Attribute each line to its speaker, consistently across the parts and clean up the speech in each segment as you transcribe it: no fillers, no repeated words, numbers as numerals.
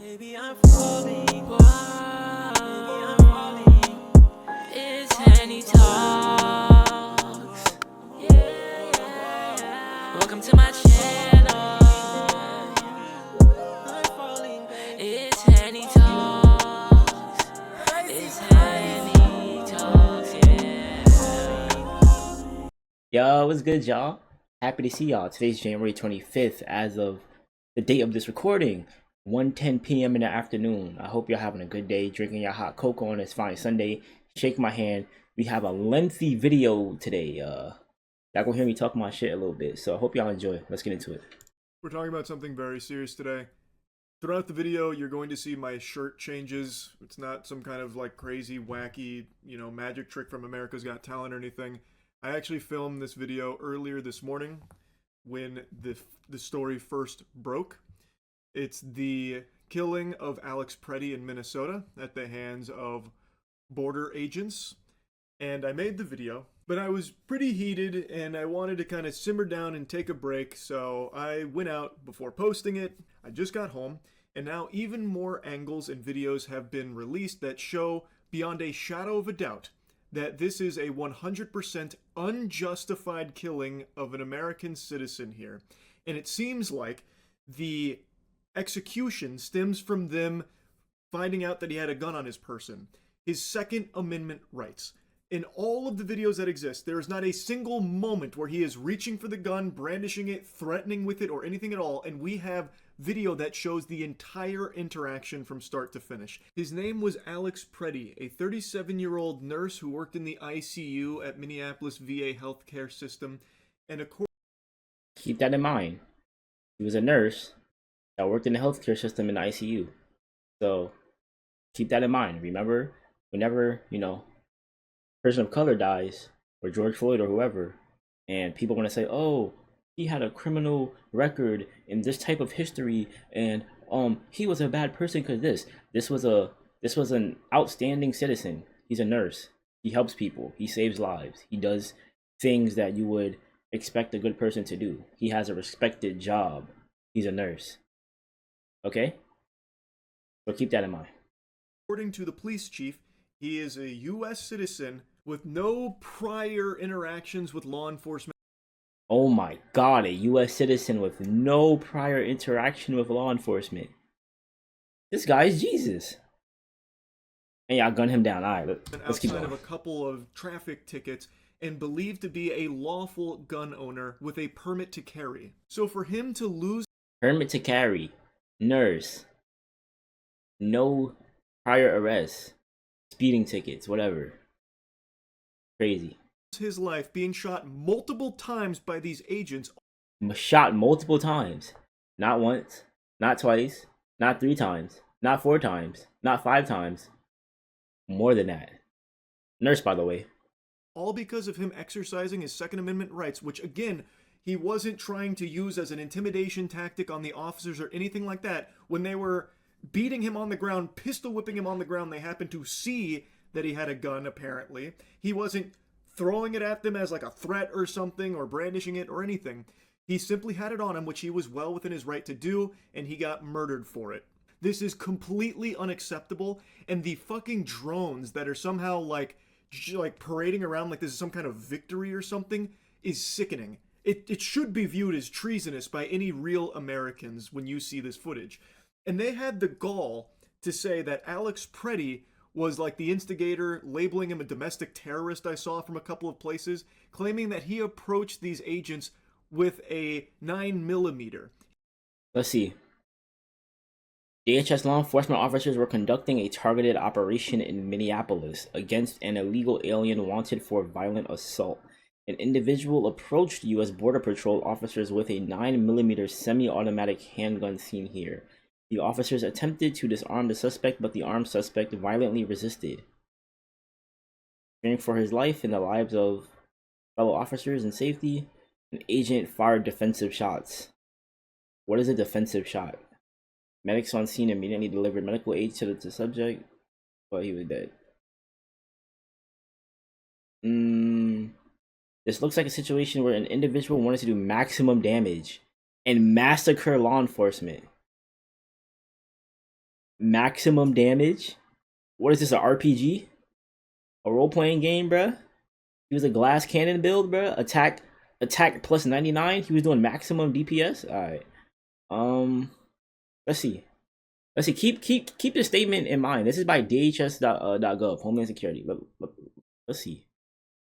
Speaker 1: Maybe I'm falling, boy. Maybe I'm falling. It's Henny Talks. Yeah, yeah. Welcome to my channel. I'm falling, baby. It's Henny Talks. It's Henny Talks, yeah.
Speaker 2: Yo, what's good, y'all? Happy to see y'all. Today's January 25th, as of the date of this recording, 1:10 p.m. in the afternoon. I hope you're having a good day, drinking your hot cocoa on this fine Sunday. Shake my hand. We have a lengthy video today. Y'all gonna hear me talk my shit a little bit, so I hope y'all enjoy. Let's get into it.
Speaker 3: We're talking about something very serious today. Throughout the video, you're going to see my shirt changes. It's not some kind of like crazy, wacky, magic trick from America's Got Talent or anything. I actually filmed this video earlier this morning when the story first broke. It's the killing of Alex Preddy in Minnesota at the hands of border agents. And I made the video, but I was pretty heated and I wanted to kind of simmer down and take a break, so I went out before posting it. I just got home, and now even more angles and videos have been released that show beyond a shadow of a doubt that this is a 100% unjustified killing of an American citizen here. And it seems like the execution stems from them finding out that he had a gun on his person. His Second Amendment rights. In all of the videos that exist, there is not a single moment where he is reaching for the gun, brandishing it, threatening with it, or anything at all, and we have video that shows the entire interaction from start to finish. His name was Alex Preddy, a 37-year-old nurse who worked in the ICU at Minneapolis VA healthcare system, and
Speaker 2: Keep that in mind. He was a nurse that worked in the healthcare system in the ICU. So keep that in mind. Remember, whenever, person of color dies, or George Floyd or whoever, and people want to say, oh, he had a criminal record in this type of history, and he was a bad person because this was an outstanding citizen. He's a nurse. He helps people. He saves lives. He does things that you would expect a good person to do. He has a respected job. He's a nurse. Okay? So keep that in mind.
Speaker 3: according to the police chief, he is a U.S. citizen with no prior interactions with law enforcement.
Speaker 2: Oh my god, a US citizen with no prior interaction with law enforcement. This guy is Jesus. And y'all gun him down. Alright, let's keep
Speaker 3: Outside
Speaker 2: going.
Speaker 3: of a couple of traffic tickets and believed to be a lawful gun owner with a permit to carry. So for him to lose
Speaker 2: Permit to carry. Nurse. No prior arrests. Speeding tickets, whatever. Crazy.
Speaker 3: his life being shot multiple times by these agents,
Speaker 2: Shot multiple times. Not once. Not twice. Not 3 times. Not 4 times. Not 5 times. More than that. Nurse, by the way.
Speaker 3: all because of him exercising his Second Amendment rights, which again, he wasn't trying to use as an intimidation tactic on the officers or anything like that. When they were beating him on the ground, pistol whipping him on the ground, they happened to see that he had a gun, apparently. He wasn't throwing it at them as like a threat or something, or brandishing it or anything. He simply had it on him, which he was well within his right to do, and he got murdered for it. This is completely unacceptable, and the fucking drones that are somehow like parading around like this is some kind of victory or something is sickening. It should be viewed as treasonous by any real Americans when you see this footage. And they had the gall to say that Alex Preddy was like the instigator, labeling him a domestic terrorist. I saw from a couple of places, claiming that he approached these agents with a 9mm.
Speaker 2: Let's see. DHS law enforcement officers were conducting a targeted operation in Minneapolis against an illegal alien wanted for violent assault. An individual approached U.S. Border Patrol officers with a 9mm semi-automatic handgun seen here. The officers attempted to disarm the suspect, but the armed suspect violently resisted. Fearing for his life and the lives of fellow officers and safety, an agent fired defensive shots. What is a defensive shot? Medics on scene immediately delivered medical aid to the subject, but he was dead. This looks like a situation where an individual wanted to do maximum damage and massacre law enforcement. maximum damage. What is this, a RPG? A role-playing game, bruh? He was a glass cannon build, bruh. Attack plus 99. He was doing maximum DPS. Alright. Let's see. Keep the statement in mind. This is by DHS.gov, Homeland Security. Let's see.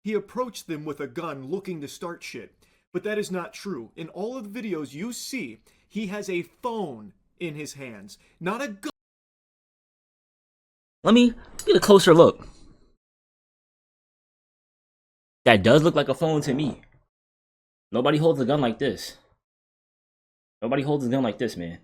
Speaker 3: He approached them with a gun looking to start shit. But that is not true. In all of the videos you see, he has a phone in his hands, not a gun.
Speaker 2: Let me get a closer look. That does look like a phone to me. Nobody holds a gun like this. Nobody holds a gun like this, man.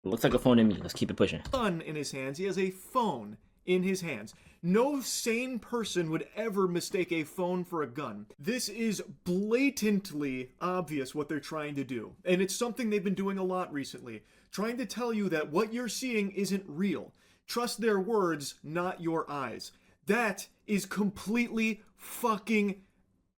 Speaker 2: It looks like a phone to me. Let's keep it pushing.
Speaker 3: Gun in his hands. He has a phone in his hands. No sane person would ever mistake a phone for a gun. This is blatantly obvious what they're trying to do. And it's something they've been doing a lot recently. Trying to tell you that what you're seeing isn't real. Trust their words, not your eyes. That is completely fucking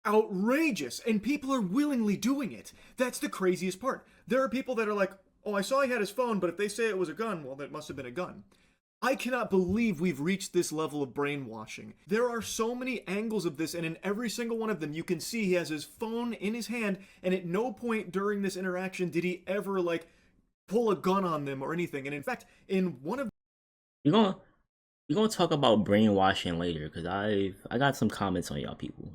Speaker 3: outrageous. And people are willingly doing it. That's the craziest part. There are people that are like, oh, I saw he had his phone, but if they say it was a gun, well, that must have been a gun. I cannot believe we've reached this level of brainwashing. There are so many angles of this, and in every single one of them, you can see he has his phone in his hand, and at no point during this interaction did he ever, like, pull a gun on them or anything. And in fact, in one of
Speaker 2: We're gonna talk about brainwashing later, because I got some comments on y'all people.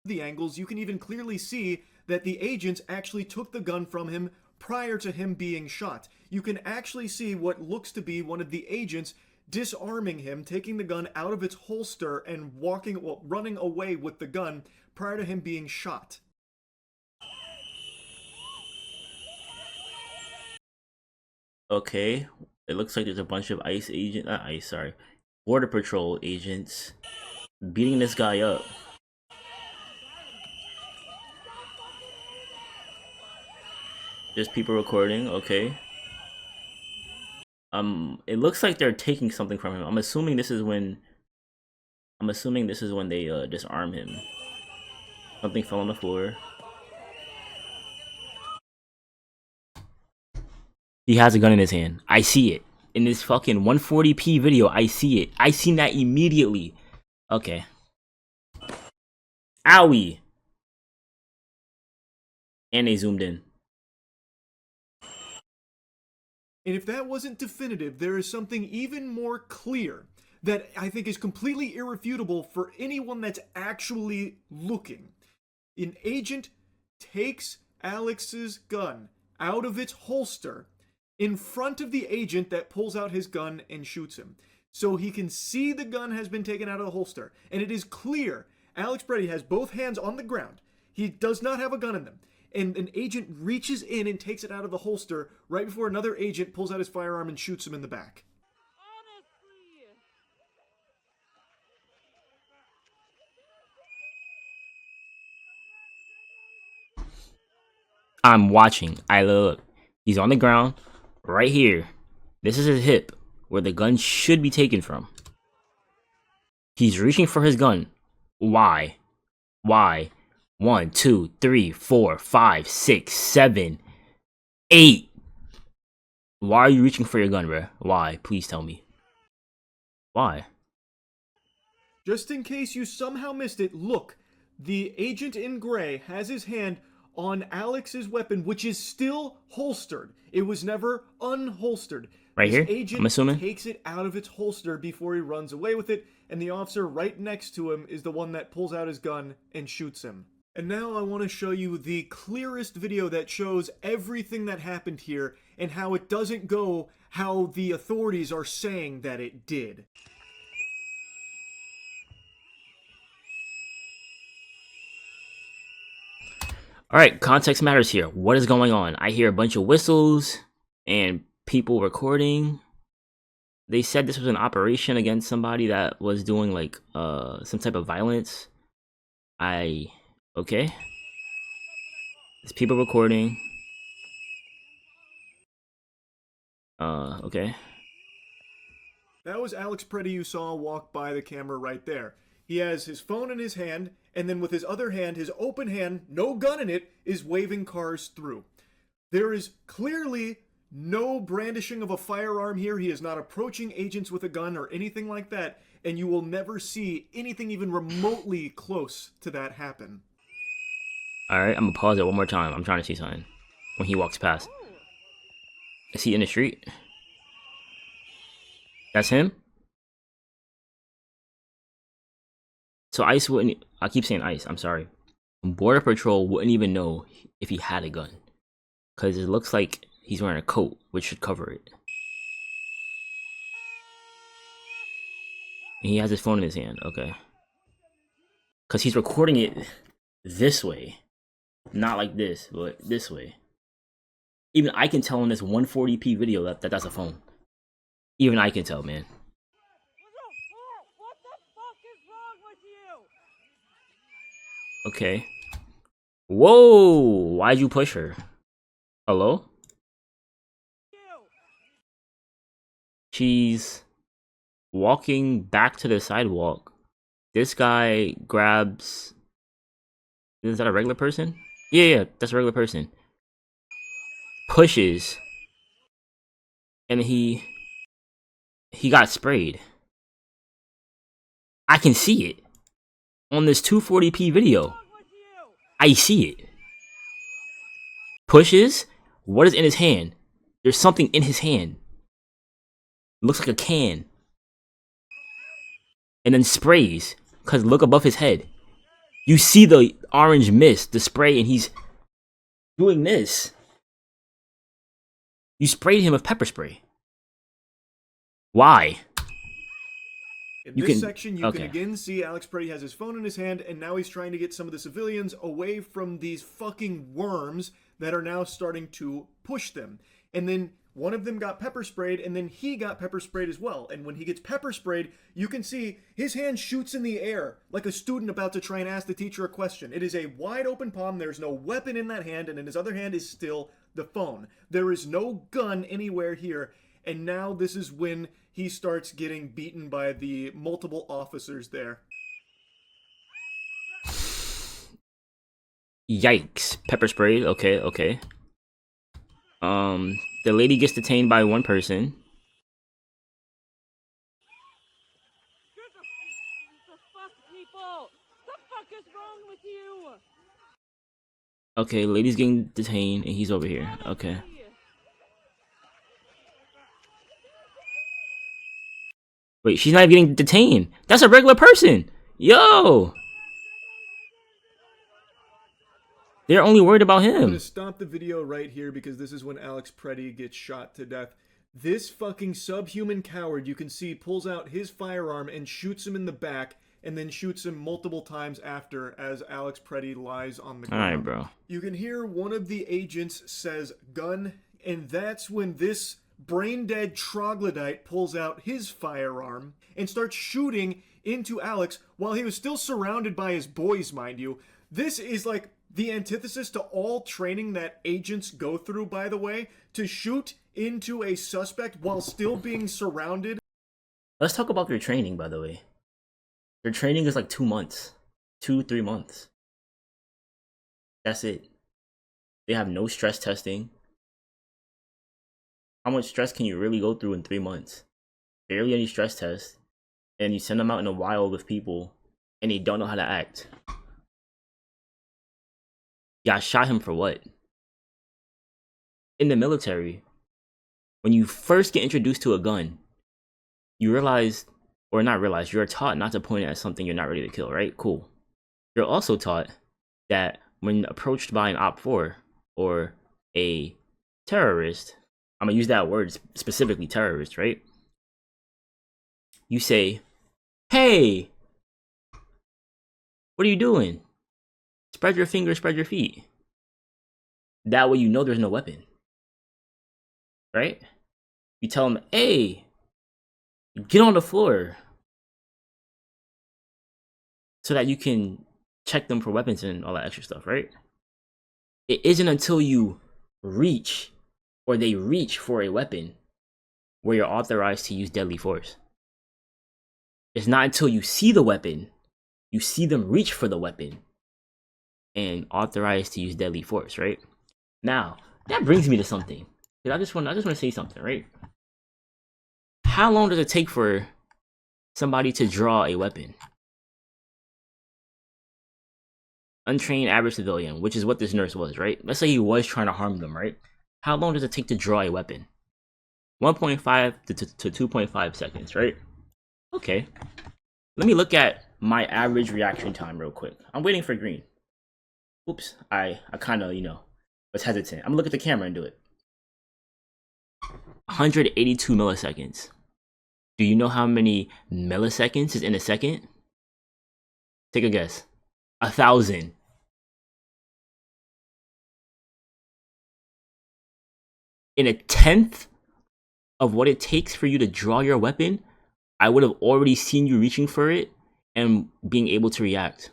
Speaker 3: the angles, you can even clearly see that the agents actually took the gun from him prior to him being shot. You can actually see what looks to be one of the agents disarming him, taking the gun out of its holster and running away with the gun prior to him being shot.
Speaker 2: Okay, it looks like there's a bunch of Border Patrol agents beating this guy up. There's people recording, okay. It looks like they're taking something from him. I'm assuming this is when they disarm him. Something fell on the floor. He has a gun in his hand. I see it. In this fucking 140p video, I see it. I seen that immediately. Okay. Owie! And they zoomed in.
Speaker 3: And if that wasn't definitive, there is something even more clear that I think is completely irrefutable for anyone that's actually looking. An agent takes Alex's gun out of its holster in front of the agent that pulls out his gun and shoots him. So he can see the gun has been taken out of the holster. And it is clear Alex Brady has both hands on the ground. He does not have a gun in them. And an agent reaches in and takes it out of the holster right before another agent pulls out his firearm and shoots him in the back.
Speaker 2: I'm watching. I look. He's on the ground, right here. This is his hip, where the gun should be taken from. He's reaching for his gun. Why? Why? 1, 2, 3, 4, 5, 6, 7, 8. Why are you reaching for your gun, bruh? Why? Please tell me. Why?
Speaker 3: Just in case you somehow missed it, look. The agent in gray has his hand on Alex's weapon, which is still holstered. It was never unholstered.
Speaker 2: Right
Speaker 3: This
Speaker 2: here,
Speaker 3: agent
Speaker 2: I'm assuming?
Speaker 3: takes it out of its holster before he runs away with it, and the officer right next to him is the one that pulls out his gun and shoots him. And now I want to show you the clearest video that shows everything that happened here and how it doesn't go how the authorities are saying that it did.
Speaker 2: Alright, context matters here. What is going on? I hear a bunch of whistles and people recording. They said this was an operation against somebody that was doing like some type of violence. Okay. There's people recording. Okay.
Speaker 3: That was Alex Preddy you saw walk by the camera right there. He has his phone in his hand, and then with his other hand, his open hand, no gun in it, is waving cars through. There is clearly No brandishing of a firearm here. He is not approaching agents with a gun or anything like that, and you will never see anything even remotely close to that happen.
Speaker 2: Alright, I'm gonna pause it one more time. I'm trying to see something. When he walks past. Is he in the street? That's him? So ICE wouldn't... I keep saying ICE, I'm sorry. Border Patrol wouldn't even know if he had a gun. Because it looks like he's wearing a coat, which should cover it. And he has his phone in his hand, okay. Because he's recording it this way. Not like this, but this way. Even I can tell in this 140p video that that's a phone. Even I can tell, man.
Speaker 1: What the fuck is wrong with you?
Speaker 2: Okay. Whoa! Why'd you push her? Hello? She's walking back to the sidewalk. This guy grabs... Is that a regular person? Yeah, that's a regular person. Pushes. And he got sprayed. I can see it. On this 240p video. I see it. Pushes. What is in his hand? There's something in his hand. Looks like a can. And then sprays. Because look above his head. You see the orange mist, the spray, and he's doing this. You sprayed him with pepper spray. Why?
Speaker 3: In this section, you can again see Alex Preddy has his phone in his hand, and now he's trying to get some of the civilians away from these fucking worms that are now starting to push them. And then one of them got pepper sprayed, and then he got pepper sprayed as well. And when he gets pepper sprayed, you can see his hand shoots in the air like a student about to try and ask the teacher a question. It is a wide open palm. There's no weapon in that hand, and in his other hand is still the phone. There is no gun anywhere here. And now this is when he starts getting beaten by the multiple officers there.
Speaker 2: Yikes. Pepper sprayed. Okay. The lady gets detained by one person. Okay, lady's getting detained and he's over here. Okay. Wait, she's not even getting detained. That's a regular person. Yo! They're only worried about him.
Speaker 3: I'm gonna stop the video right here because this is when Alex Preddy gets shot to death. This fucking subhuman coward, you can see, pulls out his firearm and shoots him in the back, and then shoots him multiple times after as Alex Preddy lies on the ground.
Speaker 2: Alright, bro.
Speaker 3: You can hear one of the agents says, "Gun," and that's when this brain-dead troglodyte pulls out his firearm and starts shooting into Alex while he was still surrounded by his boys, mind you. This is like the antithesis to all training that agents go through, by the way, to shoot into a suspect while still being surrounded.
Speaker 2: Let's talk about their training, by the way. Their training is like 2 months. 2-3 months. That's it. They have no stress testing. How much stress can you really go through in 3 months? Barely any stress tests. And you send them out in the wild with people and they don't know how to act. Yeah, I shot him for what? In the military, when you first get introduced to a gun, you realize, or not realize, you're taught not to point it at something you're not ready to kill, right? Cool. You're also taught that when approached by an Op 4 or a terrorist, I'm gonna use that word specifically, terrorist, right? You say, "Hey, what are you doing? Spread your fingers, spread your feet." That way you know there's no weapon. Right? You tell them, "Hey, get on the floor." So that you can check them for weapons and all that extra stuff, right? It isn't until you reach, or they reach for a weapon, where you're authorized to use deadly force. It's not until you see the weapon, you see them reach for the weapon, and authorized to use deadly force, right? Now, that brings me to something. I just want to say something, right? How long does it take for somebody to draw a weapon? Untrained average civilian, which is what this nurse was, right? Let's say he was trying to harm them, right? How long does it take to draw a weapon? 1.5 to 2.5 seconds, right? Okay. Let me look at my average reaction time real quick. I'm waiting for green. Oops, I kind of, was hesitant. I'm gonna look at the camera and do it. 182 milliseconds. Do you know how many milliseconds is in a second? Take a guess. 1,000. In a tenth of what it takes for you to draw your weapon, I would have already seen you reaching for it and being able to react.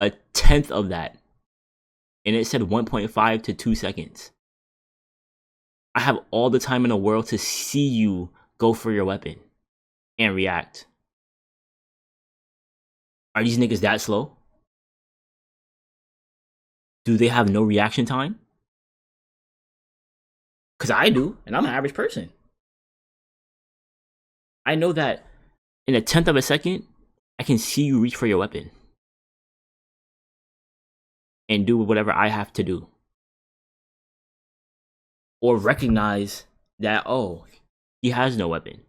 Speaker 2: A tenth of that. And it said 1.5 to 2 seconds. I have all the time in the world to see you go for your weapon and react. Are these niggas that slow? Do they have no reaction time? Because I do, and I'm an average person. I know that in a tenth of a second, I can see you reach for your weapon and do whatever I have to do. Or recognize that, oh, he has no weapon.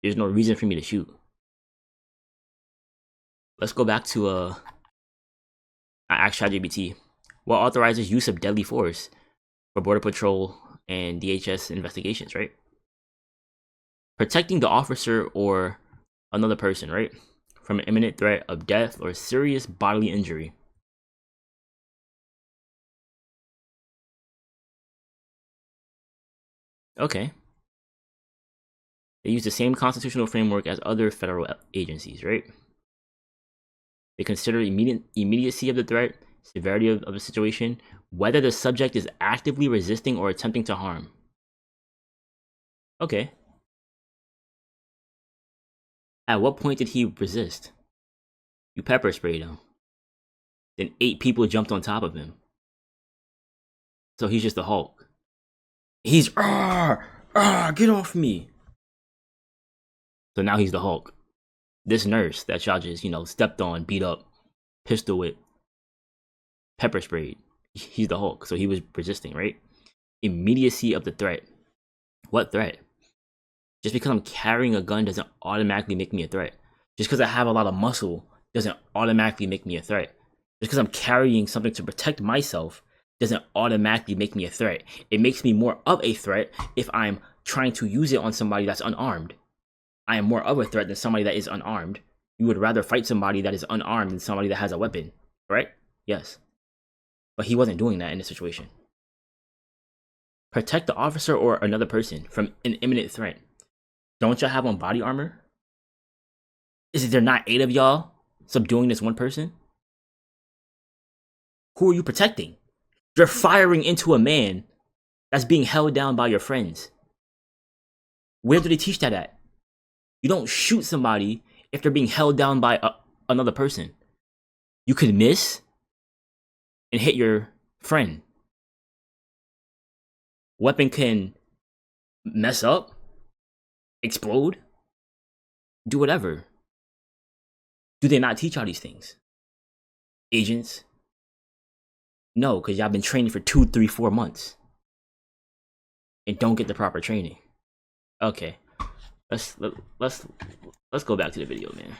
Speaker 2: There's no reason for me to shoot. Let's go back to ask ChatGPT. What authorizes use of deadly force for Border Patrol and DHS investigations, right? Protecting the officer or another person, right? From an imminent threat of death or serious bodily injury. Okay. They use the same constitutional framework as other federal agencies, right? They consider immediacy of the threat, severity of the situation, whether the subject is actively resisting or attempting to harm. Okay. At what point did he resist? You pepper sprayed him. Then 8 people jumped on top of him. So he's just the Hulk. He's, get off me. So now he's the Hulk. This nurse that y'all just, stepped on, beat up, pistol whipped, pepper sprayed. He's the Hulk. So he was resisting, right? Immediacy of the threat. What threat? Just because I'm carrying a gun doesn't automatically make me a threat. Just because I have a lot of muscle doesn't automatically make me a threat. Just because I'm carrying something to protect myself doesn't automatically make me a threat. It makes me more of a threat if I'm trying to use it on somebody that's unarmed. I am more of a threat than somebody that is unarmed. You would rather fight somebody that is unarmed than somebody that has a weapon, right? Yes. But he wasn't doing that in this situation. Protect the officer or another person from an imminent threat. Don't y'all have on body armor? Is there not 8 of y'all subduing this one person? Who are you protecting? You're firing into a man that's being held down by your friends. Where do they teach that at? You don't shoot somebody if they're being held down by another person. You could miss and hit your friend. Weapon can mess up, explode, do whatever. Do they not teach all these things? Agents? No, because y'all been training for 2, 3, 4 months. And don't get the proper training. Okay. Let's go back to the video, man.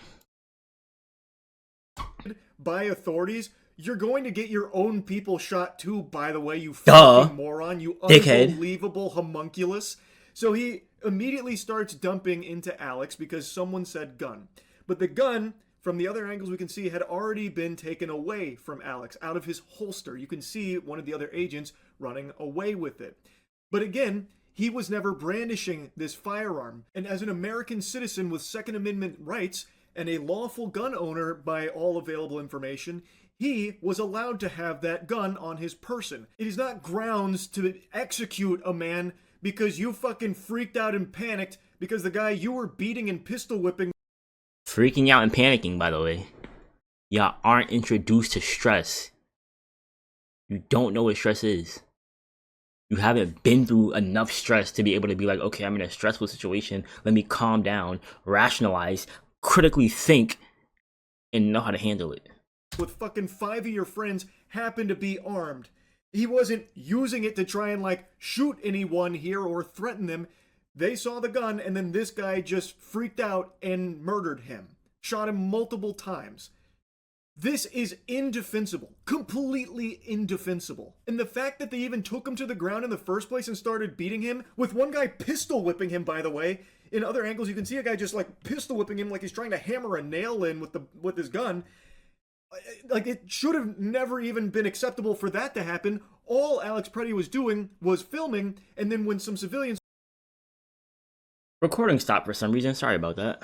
Speaker 3: By authorities, you're going to get your own people shot too, by the way, you fucking moron, you
Speaker 2: dickhead.
Speaker 3: Unbelievable homunculus. So he immediately starts dumping into Alex because someone said gun. But the gun, from the other angles we can see, had already been taken away from Alex, out of his holster. You can see one of the other agents running away with it. But again, he was never brandishing this firearm. And as an American citizen with Second Amendment rights and a lawful gun owner by all available information, he was allowed to have that gun on his person. It is not grounds to execute a man because you fucking freaked out and panicked because the guy you were beating and pistol whipping.
Speaker 2: Freaking out and panicking, by the way. Y'all aren't introduced to stress. You don't know what stress is. You haven't been through enough stress to be able to be like, okay, I'm in a stressful situation. Let me calm down, rationalize, critically think, and know how to handle it.
Speaker 3: With fucking 5 of your friends happen to be armed. He wasn't using it to try and like shoot anyone here or threaten them. They saw the gun and then this guy just freaked out and murdered him. Shot him multiple times. This is indefensible. Completely indefensible. And the fact that they even took him to the ground in the first place and started beating him, with one guy pistol whipping him, by the way. In other angles, you can see a guy just like pistol whipping him like he's trying to hammer a nail in with his gun. Like, it should have never even been acceptable for that to happen. All Alex Preddy was doing was filming, and then when some civilians...
Speaker 2: Recording stopped for some reason. Sorry about that.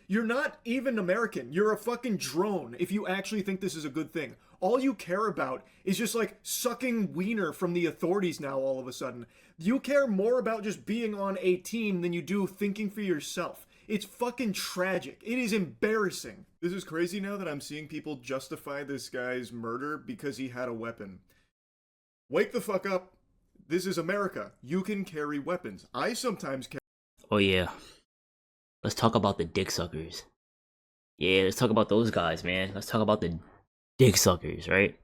Speaker 3: You're not even American. You're a fucking drone if you actually think this is a good thing. All you care about is just like sucking wiener from the authorities now all of a sudden. You care more about just being on a team than you do thinking for yourself. It's fucking tragic. It is embarrassing. This is crazy now that I'm seeing people justify this guy's murder because he had a weapon. Wake the fuck up. This is America. You can carry weapons. I sometimes carry...
Speaker 2: Oh yeah. Let's talk about the dick suckers. Yeah, let's talk about those guys, man. Let's talk about the dick suckers, right?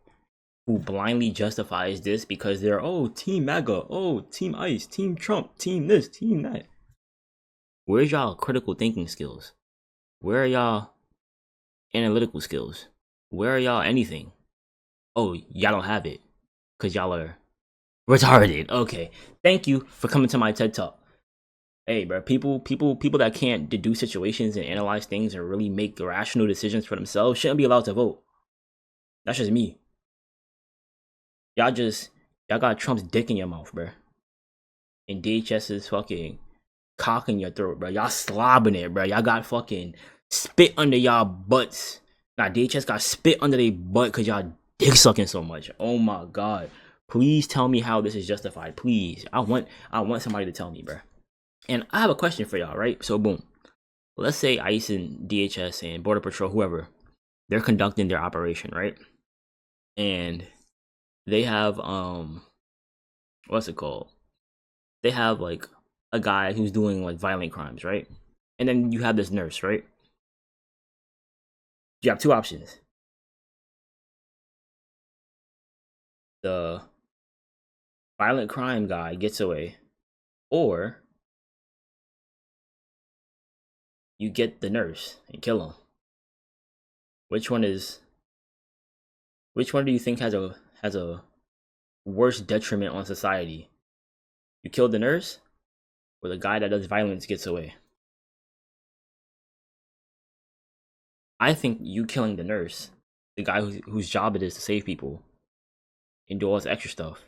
Speaker 2: Who blindly justifies this because they're, oh, Team MAGA, oh, Team ICE, Team Trump, Team this, Team that. Where's y'all critical thinking skills? Where are y'all analytical skills? Where are y'all anything? Oh, y'all don't have it. Because y'all are retarded. Okay. Thank you for coming to my TED Talk. Hey, bro, people that can't deduce situations and analyze things and really make rational decisions for themselves shouldn't be allowed to vote. That's just me. Y'all got Trump's dick in your mouth, bro. And DHS's fucking cock in your throat, bro. Y'all slobbing it, bro. Y'all got fucking spit under y'all butts. Nah, DHS got spit under their butt because y'all dick sucking so much. Oh my god. Please tell me how this is justified. Please. I want somebody to tell me, bro. And I have a question for y'all, right? So boom. Let's say ICE and DHS and Border Patrol, whoever, they're conducting their operation, right? And they have what's it called? They have like a guy who's doing like violent crimes, right? And then you have this nurse, right? You have two options. The violent crime guy gets away, or you get the nurse and kill him. Which one do you think has a worse detriment on society? You kill the nurse, or the guy that does violence gets away? I think you killing the nurse, the guy whose job it is to save people and do all this extra stuff,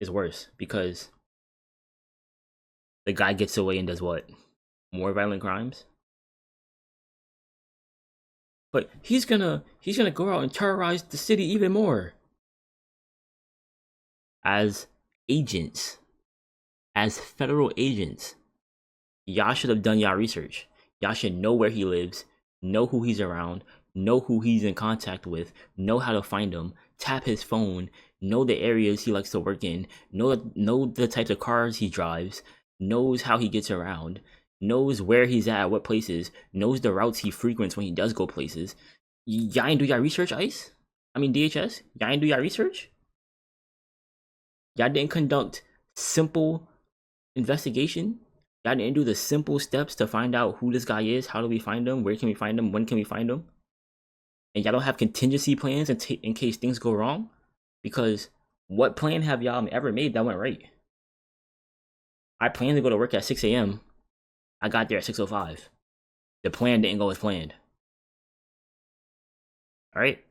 Speaker 2: is worse, because the guy gets away and does what? More violent crimes? But he's gonna go out and terrorize the city even more. As agents, as federal agents, y'all should have done y'all research. Y'all should know where he lives, know who he's around, know who he's in contact with, know how to find him, tap his phone, know the areas he likes to work in, know the types of cars he drives, knows how he gets around, knows where he's at what places, knows the routes he frequents when he does go places. Y'all ain't do y'all research, ICE? I mean DHS? Y'all ain't do y'all research? Y'all didn't conduct simple investigation? Y'all didn't do the simple steps to find out who this guy is? How do we find him? Where can we find him? When can we find him? And y'all don't have contingency plans in case things go wrong? Because what plan have y'all ever made that went right? I planned to go to work at 6 a.m. I got there at 6:05. The plan didn't go as planned. Alright?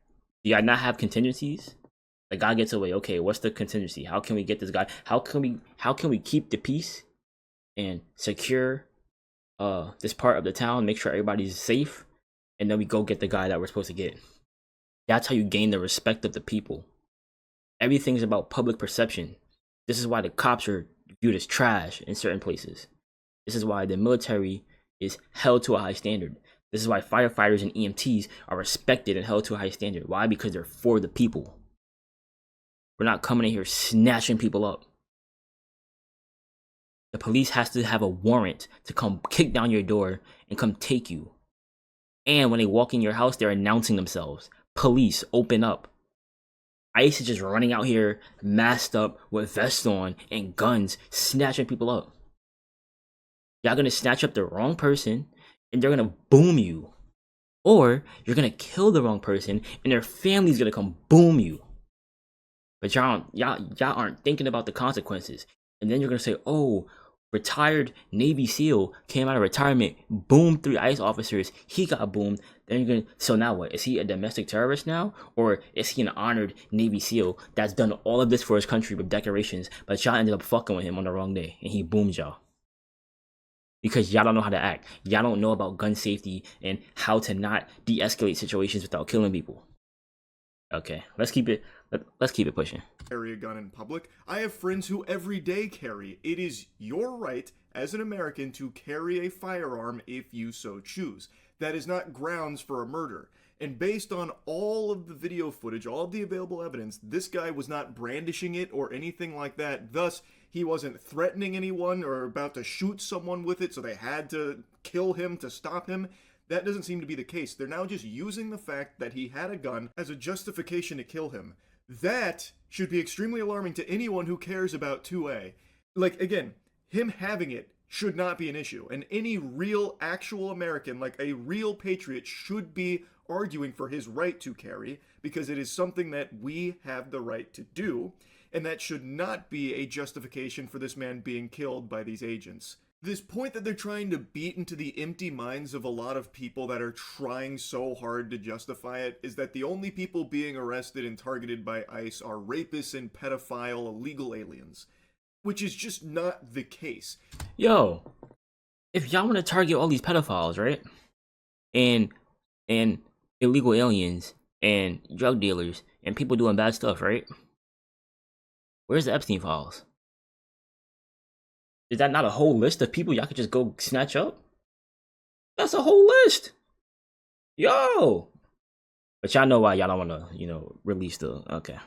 Speaker 2: Do y'all not have contingencies? The guy gets away. Okay, what's the contingency? How can we get this guy? How can we keep the peace and secure this part of the town, make sure everybody's safe, and then we go get the guy that we're supposed to get? That's how you gain the respect of the people. Everything's about public perception. This is why the cops are viewed as trash in certain places. This is why the military is held to a high standard. This is why firefighters and EMTs are respected and held to a high standard. Why? Because they're for the people. We're not coming in here snatching people up. The police has to have a warrant to come kick down your door and come take you. And when they walk in your house, they're announcing themselves. Police, open up. ICE is just running out here, masked up, with vests on, and guns, snatching people up. Y'all gonna snatch up the wrong person, and they're gonna boom you. Or, you're gonna kill the wrong person, and their family's gonna come boom you. But y'all aren't thinking about the consequences. And then you're gonna say, oh, retired Navy SEAL came out of retirement, boomed 3 ICE officers, he got boomed. Then you're gonna, so now what? Is he a domestic terrorist now? Or is he an honored Navy SEAL that's done all of this for his country with decorations, but y'all ended up fucking with him on the wrong day, and he boomed y'all? Because y'all don't know how to act. Y'all don't know about gun safety and how to not de-escalate situations without killing people. Okay, let's keep it pushing.
Speaker 3: Carry a gun in public. I have friends who every day carry. It is your right as an American to carry a firearm if you so choose. That is not grounds for a murder. And based on all of the video footage, all of the available evidence, this guy was not brandishing it or anything like that. Thus, he wasn't threatening anyone or about to shoot someone with it, so they had to kill him to stop him. That doesn't seem to be the case. They're now just using the fact that he had a gun as a justification to kill him. That should be extremely alarming to anyone who cares about 2A. Like, again, him having it should not be an issue. And any real, actual American, like a real patriot, should be arguing for his right to carry, because it is something that we have the right to do, and that should not be a justification for this man being killed by these agents. This point that they're trying to beat into the empty minds of a lot of people that are trying so hard to justify it is that the only people being arrested and targeted by ICE are rapists and pedophile illegal aliens, which is just not the case.
Speaker 2: Yo, if y'all want to target all these pedophiles, right, and illegal aliens and drug dealers and people doing bad stuff, right, where's the Epstein files? Is that not a whole list of people y'all could just go snatch up? That's a whole list. Yo. But y'all know why y'all don't want to, release the, okay.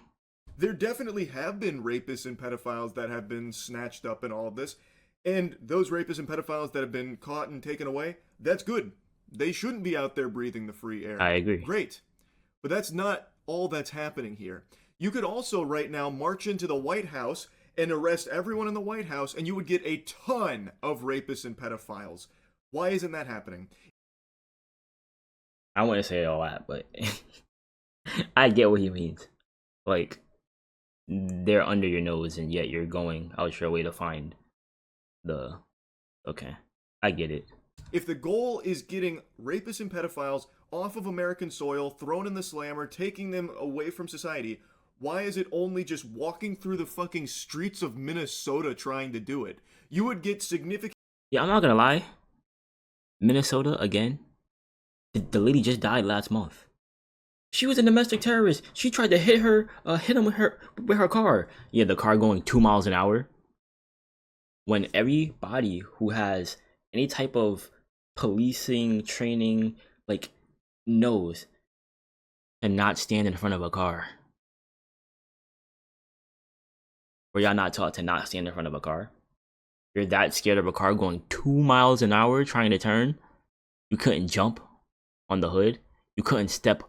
Speaker 3: There definitely have been rapists and pedophiles that have been snatched up in all of this. And those rapists and pedophiles that have been caught and taken away, that's good. They shouldn't be out there breathing the free air.
Speaker 2: I agree.
Speaker 3: Great. But that's not all that's happening here. You could also right now march into the White House and arrest everyone in the White House, and you would get a ton of rapists and pedophiles. Why isn't that happening?
Speaker 2: I wouldn't say all that, but I get what he means. Like, they're under your nose, and yet you're going out your way to find the... Okay, I get it.
Speaker 3: If the goal is getting rapists and pedophiles off of American soil, thrown in the slammer, taking them away from society, why is it only just walking through the fucking streets of Minnesota trying to do it? You would get significant...
Speaker 2: Yeah, I'm not gonna lie. Minnesota, again, the lady just died last month. She was a domestic terrorist. She tried to hit him with her car. Yeah, the car going 2 miles an hour. When everybody who has any type of policing training, like, knows to not stand in front of a car. Or y'all not taught to not stand in front of a car? You're that scared of a car going 2 miles an hour trying to turn? You couldn't jump on the hood? You couldn't step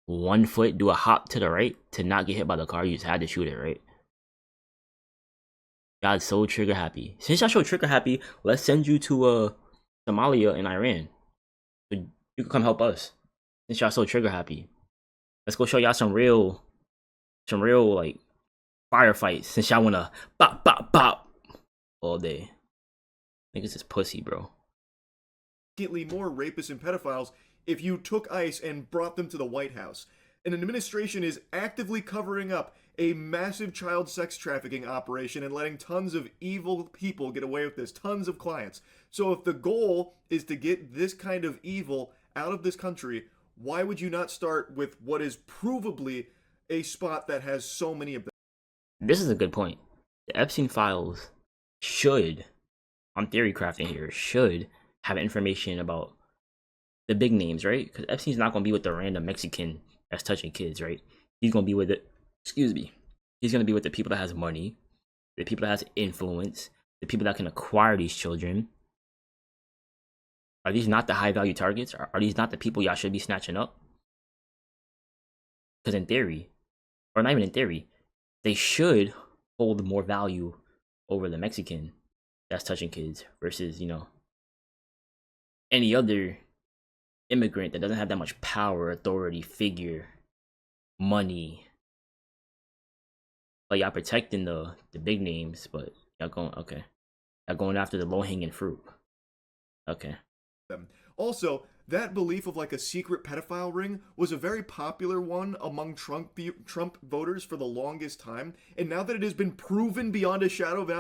Speaker 2: 1 foot, do a hop to the right to not get hit by the car? You just had to shoot it, right? Y'all so trigger happy. Since y'all so trigger happy, let's send you to Somalia and Iran. So you can come help us. Since y'all so trigger happy. Let's go show y'all some real like firefights, since y'all wanna bop bop bop all day. Niggas is pussy, bro.
Speaker 3: More rapists and pedophiles if you took ICE and brought them to the White House. An administration is actively covering up a massive child sex trafficking operation and letting tons of evil people get away with this, tons of clients. So if the goal is to get this kind of evil out of this country, why would you not start with what is provably a spot that has so many of them?
Speaker 2: This is a good point. The Epstein files should, I'm theory crafting here, should have information about the big names, right? Because Epstein's not going to be with the random Mexican that's touching kids, right? He's going to be with it, excuse me, He's gonna be with the people that has money, the people that has influence, the people that can acquire these children. Are these not the high value targets? Are these not the people y'all should be snatching up? Because in theory, or not even in theory, they should hold more value over the Mexican that's touching kids versus, you know, any other immigrant that doesn't have that much power, authority, figure, money. Like y'all protecting the big names, but y'all going okay. Y'all going after the low hanging fruit. Okay.
Speaker 3: Also, that belief of like a secret pedophile ring was a very popular one among Trump voters for the longest time, and now that it has been proven beyond a shadow of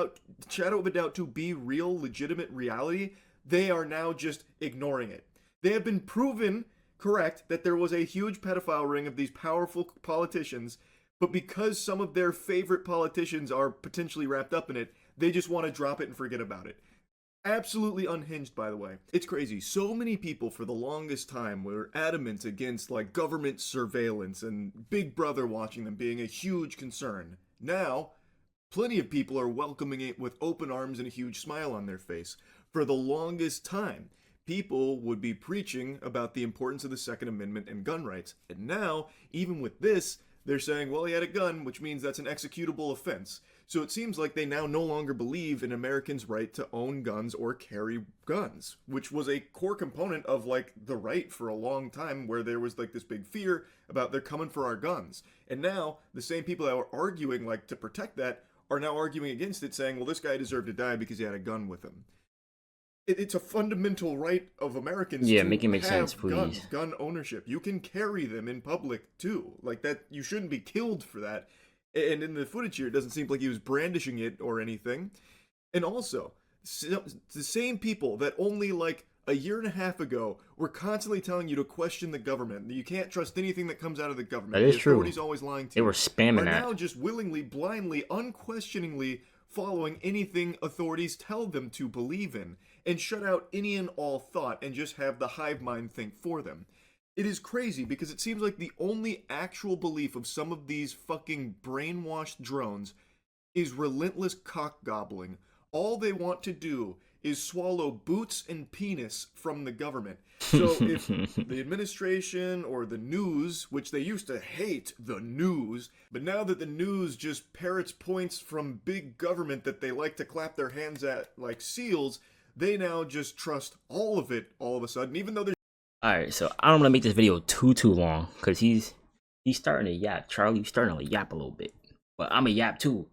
Speaker 3: a doubt to be real, legitimate reality, they are now just ignoring it. They have been proven correct that there was a huge pedophile ring of these powerful politicians, but because some of their favorite politicians are potentially wrapped up in it, they just want to drop it and forget about it. Absolutely unhinged, by the way. It's crazy. So many people for the longest time were adamant against like government surveillance and Big Brother watching them being a huge concern. Now, plenty of people are welcoming it with open arms and a huge smile on their face. For the longest time, people would be preaching about the importance of the Second Amendment and gun rights. And now, even with this, they're saying, well, he had a gun, which means that's an executable offense. So it seems like they now no longer believe in Americans' right to own guns or carry guns, which was a core component of like the right for a long time, where there was like this big fear about they're coming for our guns. And now the same people that were arguing like to protect that are now arguing against it, saying, well, this guy deserved to die because he had a gun with him. It's a fundamental right of Americans to
Speaker 2: make it make
Speaker 3: have
Speaker 2: sense, please.
Speaker 3: guns, gun ownership. You can carry them in public too. Like that, you shouldn't be killed for that. And in the footage here, it doesn't seem like he was brandishing it or anything. And also, the same people that only like a year and a half ago were constantly telling you to question the government, that you can't trust anything that comes out of the government.
Speaker 2: That is
Speaker 3: the
Speaker 2: true.
Speaker 3: authorities always lying to
Speaker 2: They
Speaker 3: you.
Speaker 2: were spamming
Speaker 3: are
Speaker 2: that.
Speaker 3: now just willingly, blindly, unquestioningly following anything authorities tell them to believe in, and shut out any and all thought and just have the hive mind think for them. It is crazy because it seems like the only actual belief of some of these fucking brainwashed drones is relentless cock gobbling. All they want to do is swallow boots and penis from the government. So if the administration or the news, which they used to hate the news, but now that the news just parrots points from big government that they like to clap their hands at like seals, they now just trust all of it all of a sudden, even though they're...
Speaker 2: Alright, so I don't want to make this video too long, because he's starting to yap. Charlie, you're starting to yap a little bit. But I'm a yap too.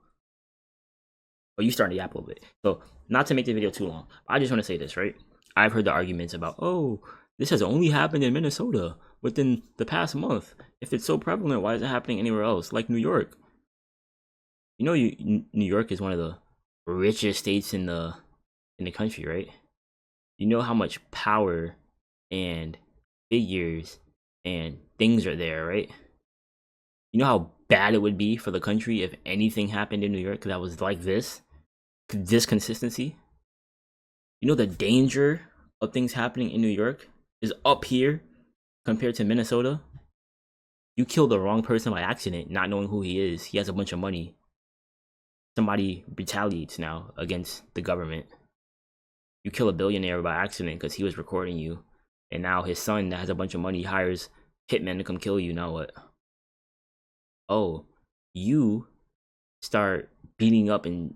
Speaker 2: But you starting to yap a little bit. So, not to make the video too long, I just want to say this, right? I've heard the arguments about, oh, this has only happened in Minnesota within the past month. If it's so prevalent, why is it happening anywhere else? Like New York. You know, New York is one of the richest states in the country, right? You know how much power and figures and things are there, right? You know how bad it would be for the country if anything happened in New York that was like this consistency. You know the danger of things happening in New York is up here compared to Minnesota. You kill the wrong person by accident, not knowing who he is. He has a bunch of money. Somebody retaliates now against the government. You kill a billionaire by accident because he was recording you, and now his son that has a bunch of money hires hitmen to come kill you. Now what? Oh, you start beating up in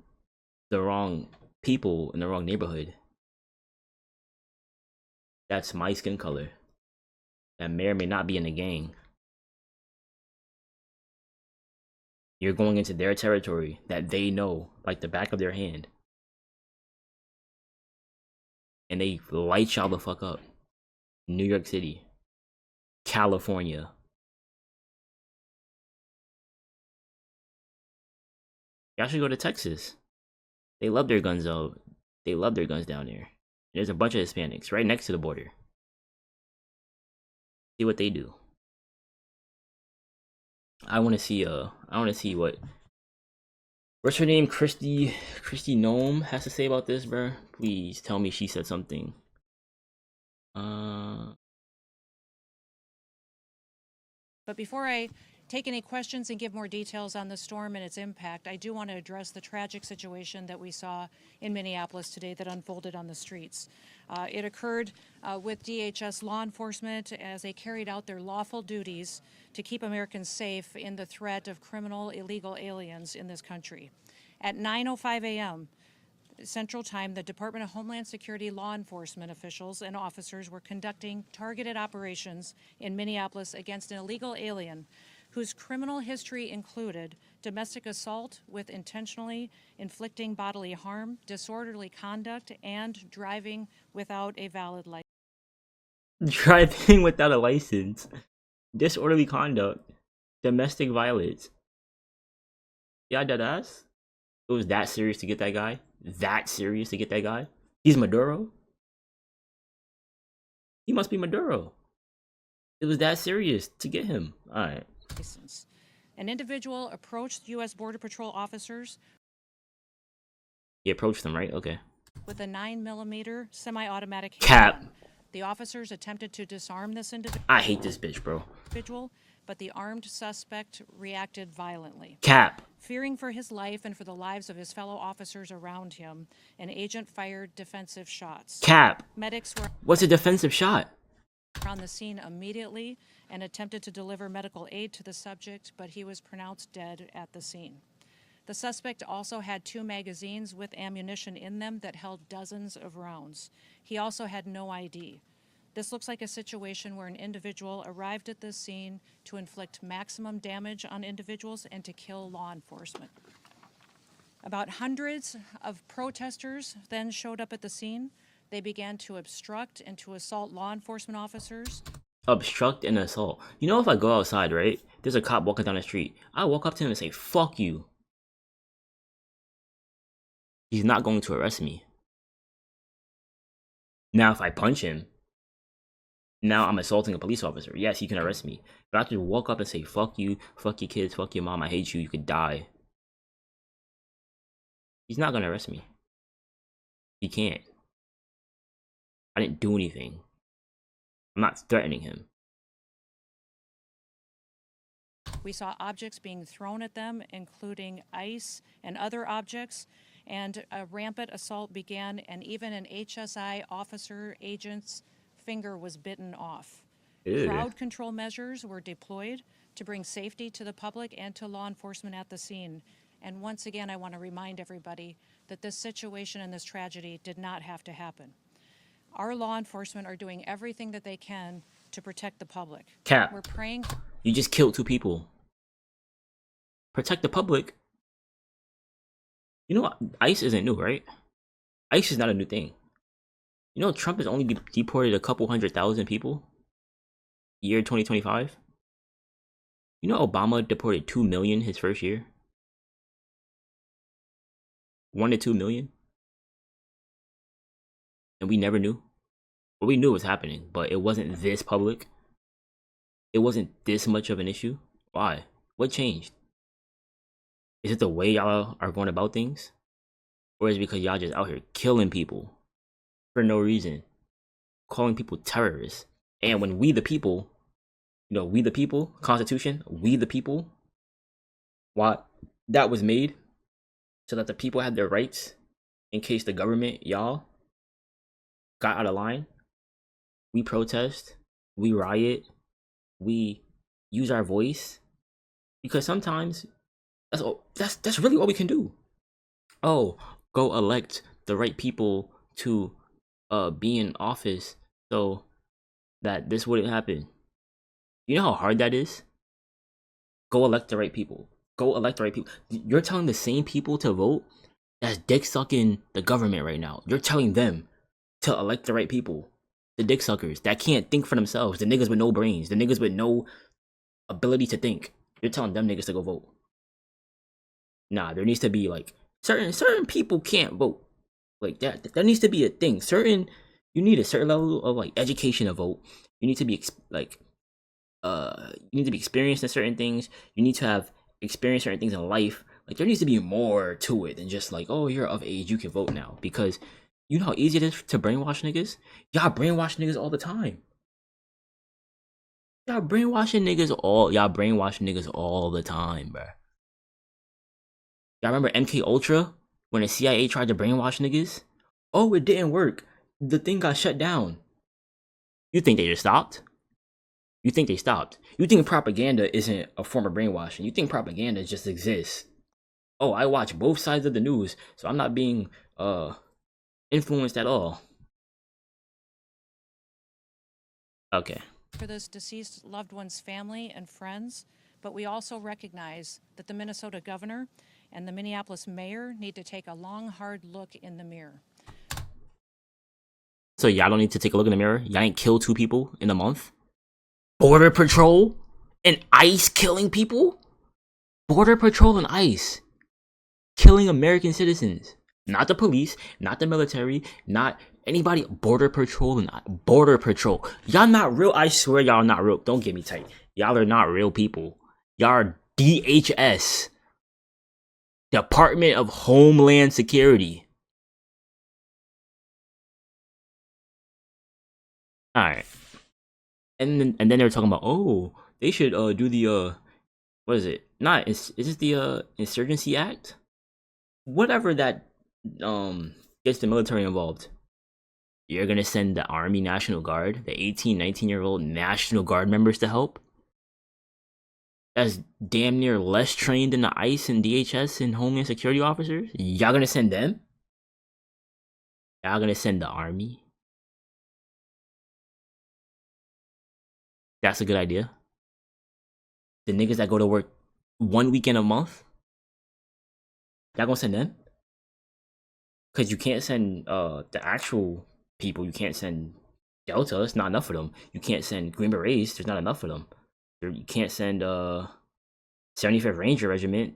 Speaker 2: the wrong people in the wrong neighborhood. That's my skin color. That may or may not be in a gang. You're going into their territory that they know like the back of their hand. And they light y'all the fuck up. New York City. California. Y'all should go to Texas. They love their guns though. They love their guns down there. There's a bunch of Hispanics right next to the border. See what they do. I want to see what's her name? Christy Nome has to say about this, bro. Please tell me she said something.
Speaker 4: But before I take any questions and give more details on the storm and its impact, I do want to address the tragic situation that we saw in Minneapolis today that unfolded on the streets. It occurred with DHS law enforcement as they carried out their lawful duties to keep Americans safe in the threat of criminal illegal aliens in this country. At 9:05 a.m. Central Time, the Department of Homeland Security law enforcement officials and officers were conducting targeted operations in Minneapolis against an illegal alien whose criminal history included domestic assault with intentionally inflicting bodily harm, disorderly conduct, and driving without a valid license.
Speaker 2: Driving without a license, disorderly conduct, domestic violence. Yeah, dead ass. It was that serious to get that guy? That serious to get that guy? He's Maduro? He must be Maduro. It was that serious to get him. Alright.
Speaker 4: An individual approached U.S. Border Patrol officers.
Speaker 2: He approached them, right? Okay.
Speaker 4: With a 9mm semi-automatic
Speaker 2: Cap.
Speaker 4: handgun. The officers attempted to disarm this individual.
Speaker 2: I hate this bitch, bro.
Speaker 4: But the armed suspect reacted violently.
Speaker 2: Cap.
Speaker 4: Fearing for his life and for the lives of his fellow officers around him, an agent fired defensive shots.
Speaker 2: Cap.
Speaker 4: Medics were
Speaker 2: What's a defensive shot?
Speaker 4: on the scene immediately and attempted to deliver medical aid to the subject, but he was pronounced dead at the scene. The suspect also had 2 magazines with ammunition in them that held dozens of rounds. He also had no ID. This looks like a situation where an individual arrived at this scene to inflict maximum damage on individuals and to kill law enforcement. About hundreds of protesters then showed up at the scene. They began to obstruct and to assault law enforcement officers.
Speaker 2: Obstruct and assault. You know, if I go outside, right? There's a cop walking down the street. I walk up to him and say, "Fuck you." He's not going to arrest me. Now, if I punch him, now I'm assaulting a police officer. Yes, he can arrest me. But I have to walk up and say, "Fuck you, fuck your kids, fuck your mom, I hate you, you could die." He's not gonna arrest me. He can't. I didn't do anything. I'm not threatening him.
Speaker 4: We saw objects being thrown at them, including ice and other objects, and a rampant assault began, and even an HSI officer agent's finger was bitten off.
Speaker 2: Ew.
Speaker 4: Crowd control measures were deployed to bring safety to the public and to law enforcement at the scene. And once again, I want to remind everybody that this situation and this tragedy did not have to happen. Our law enforcement are doing everything that they can to protect the public.
Speaker 2: Cap.
Speaker 4: We're praying.
Speaker 2: You just killed 2 people. Protect the public. You know what? ICE isn't new, right? ICE is not a new thing. You know Trump has only deported a couple 100,000 people? Year 2025? You know Obama deported 2 million his first year? 1 to 2 million? And we never knew? Well, we knew it was happening, but it wasn't this public. It wasn't this much of an issue. Why? What changed? Is it the way y'all are going about things? Or is it because y'all just out here killing people for no reason? Calling people terrorists. And when we the people, you know, we the people, Constitution, we the people, why that was made so that the people had their rights in case the government, y'all, got out of line. We protest, we riot, we use our voice, because sometimes that's really all we can do. Oh, go elect the right people to be in office so that this wouldn't happen. You know how hard that is? Go elect the right people. Go elect the right people. You're telling the same people to vote that's dick sucking the government right now. You're telling them to elect the right people. The dick suckers that can't think for themselves. The niggas with no brains. The niggas with no ability to think. You're telling them niggas to go vote. Nah, there needs to be like certain people can't vote. Like that needs to be a thing. You need a certain level of like education to vote. You need to be you need to be experienced in certain things. You need to have experienced certain things in life. Like there needs to be more to it than just like, oh, you're of age, you can vote now. Because you know how easy it is to brainwash niggas? Y'all brainwash niggas all the time. Y'all brainwashing niggas all the time, bruh. Y'all remember MK Ultra when the CIA tried to brainwash niggas? Oh, it didn't work. The thing got shut down. You think they just stopped? You think they stopped? You think propaganda isn't a form of brainwashing? You think propaganda just exists? Oh, I watch both sides of the news, so I'm not being influenced at all. Okay.
Speaker 4: For this deceased loved one's family and friends, but we also recognize that the Minnesota governor and the Minneapolis mayor need to take a long, hard look in the mirror.
Speaker 2: So y'all don't need to take a look in the mirror? Y'all ain't killed 2 people in a month? Border Patrol and ICE killing people? Border Patrol and ICE killing American citizens. Not the police, not the military, not anybody. Border Patrol and Border Patrol. Y'all not real. I swear y'all not real. Don't get me tight. Y'all are not real people. Y'all are DHS. Department of Homeland Security. Alright. And then they were talking about, oh, they should do the what is it? Is this the Insurgency Act? Whatever that gets the military involved. You're gonna send the Army National Guard, the 18, 19-year-old National Guard members to help? That's damn near less trained than the ICE and DHS and Homeland Security officers? Y'all gonna send them? Y'all gonna send the Army? That's a good idea. The niggas that go to work 1 weekend a month? Y'all gonna send them? Cause you can't send the actual people. You can't send Delta. It's not enough of them. You can't send Green Berets. There's not enough of them. You can't send 75th Ranger Regiment.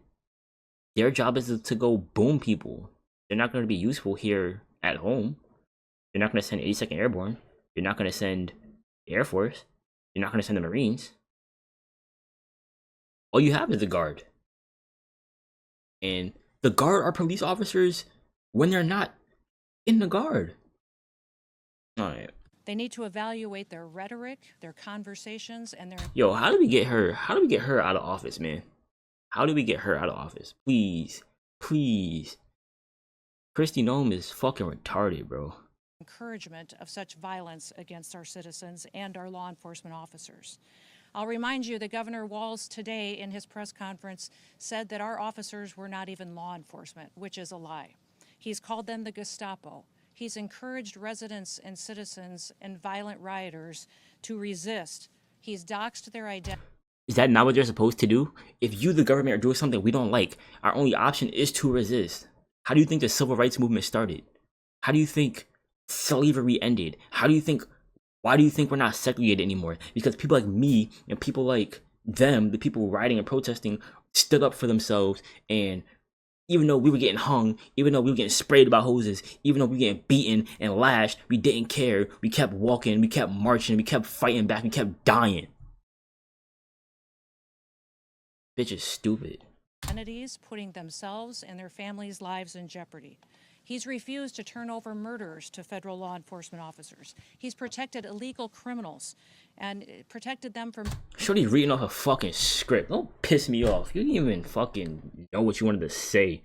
Speaker 2: Their job is to go boom people. They're not going to be useful here at home. You're not going to send 82nd Airborne. You're not going to send Air Force. You're not going to send the Marines. All you have is the Guard. And the Guard are police officers when they're not in the Guard. Alright.
Speaker 4: They need to evaluate their rhetoric, their conversations, and their...
Speaker 2: Yo, how do we get her out of office, man? How do we get her out of office? Please. Please. Kristi Noem is fucking retarded, bro.
Speaker 4: Encouragement of such violence against our citizens and our law enforcement officers. I'll remind you that Governor Walz today in his press conference said that our officers were not even law enforcement, which is a lie. He's called them the Gestapo. He's encouraged residents and citizens and violent rioters to resist. He's doxed their identity.
Speaker 2: Is that not what you're supposed to do? If you, the government, are doing something we don't like, our only option is to resist. How do you think the civil rights movement started? How do you think slavery ended? Why do you think we're not segregated anymore? Because people like me and people like them, the people rioting and protesting, stood up for themselves, and even though we were getting hung, even though we were getting sprayed by hoses, even though we were getting beaten and lashed, we didn't care. We kept walking, we kept marching, we kept fighting back, we kept dying. Bitch is stupid.
Speaker 4: Entities putting themselves and their families' lives in jeopardy. He's refused to turn over murderers to federal law enforcement officers. He's protected illegal criminals and protected them from...
Speaker 2: Shorty reading off a fucking script. Don't piss me off. You didn't even fucking know what you wanted to say.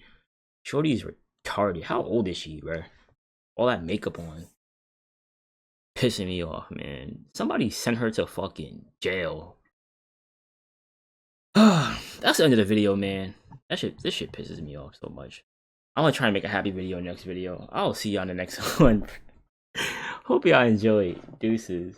Speaker 2: Shorty's retarded. How old is she, bruh? All that makeup on. Pissing me off, man. Somebody sent her to fucking jail. That's the end of the video, man. This shit pisses me off so much. I'm gonna try and make a happy video next video. I'll see y'all in the next one. Hope y'all enjoyed. Deuces.